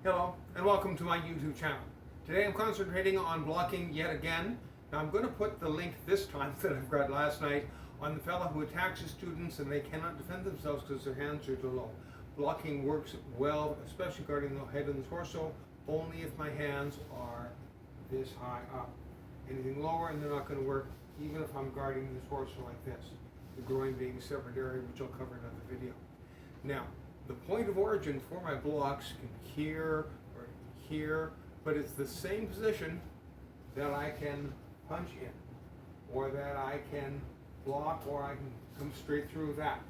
Hello and welcome to my YouTube channel. Today I'm concentrating on blocking yet again. Now I'm going to put the link this time that I've got last night on the fellow who attacks his students and they cannot defend themselves because their hands are too low. Blocking works well, especially guarding the head and the torso, only if my hands are this high up. Anything lower and they're not going to work, even if I'm guarding the torso like this. The groin being a separate area, which I'll cover in another video. Now, the point of origin for my blocks can be here or here, but it's the same position that I can punch in, or that I can block, or I can come straight through that.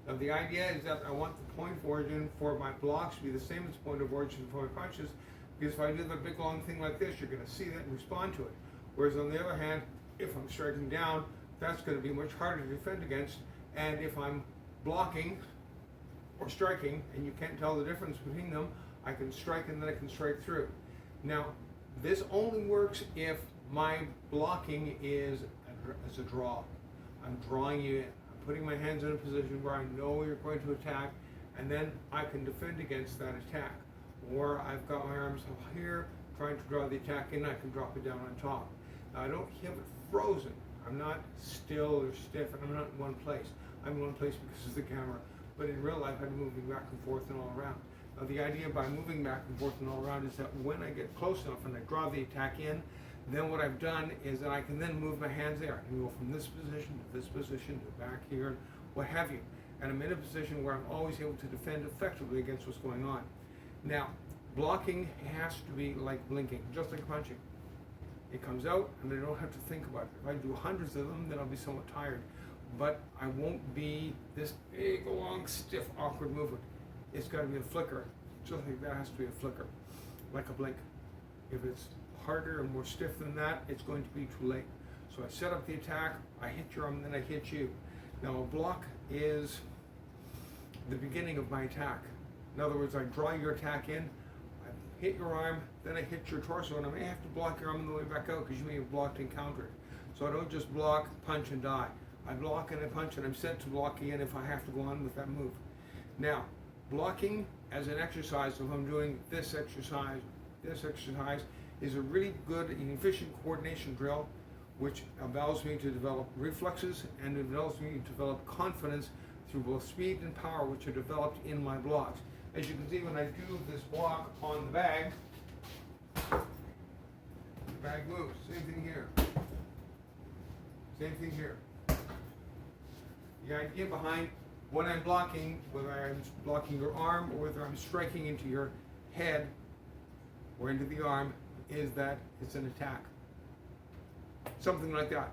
Now the idea is that I want the point of origin for my blocks to be the same as the point of origin for my punches, because if I do the big long thing like this, you're going to see that and respond to it. Whereas on the other hand, if I'm striking down, that's going to be much harder to defend against, and if I'm blocking or striking, and you can't tell the difference between them, I can strike and then I can strike through. Now, this only works if my blocking is as a draw. I'm drawing you in. I'm putting my hands in a position where I know you're going to attack, and then I can defend against that attack. Or I've got my arms up here, trying to draw the attack in, I can drop it down on top. Now, I don't have it frozen. I'm not still or stiff, and I'm not in one place. I'm in one place because of the camera. But in real life, I'm moving back and forth and all around. Now, the idea by moving back and forth and all around is that when I get close enough and I draw the attack in, then what I've done is that I can then move my hands there. I can go from this position to this position to back here, what have you. And I'm in a position where I'm always able to defend effectively against what's going on. Now, blocking has to be like blinking, just like punching. It comes out and I don't have to think about it. If I do hundreds of them, then I'll be somewhat tired. But I won't be this big, long, stiff, awkward movement. It's got to be a flicker. Just like that has to be a flicker, like a blink. If it's harder and more stiff than that, it's going to be too late. So I set up the attack, I hit your arm, then I hit you. Now a block is the beginning of my attack. In other words, I draw your attack in, I hit your arm, then I hit your torso, and I may have to block your arm on the way back out because you may have blocked and countered. So I don't just block, punch, and die. I block and I punch, and I'm set to block again if I have to go on with that move. Now, blocking as an exercise, if I'm doing this exercise is a really good and efficient coordination drill, which allows me to develop reflexes and it allows me to develop confidence through both speed and power, which are developed in my blocks. As you can see, when I do this block on the bag moves. Same thing here. Same thing here. The idea behind when I'm blocking, whether I'm blocking your arm or whether I'm striking into your head or into the arm, is that it's an attack. Something like that.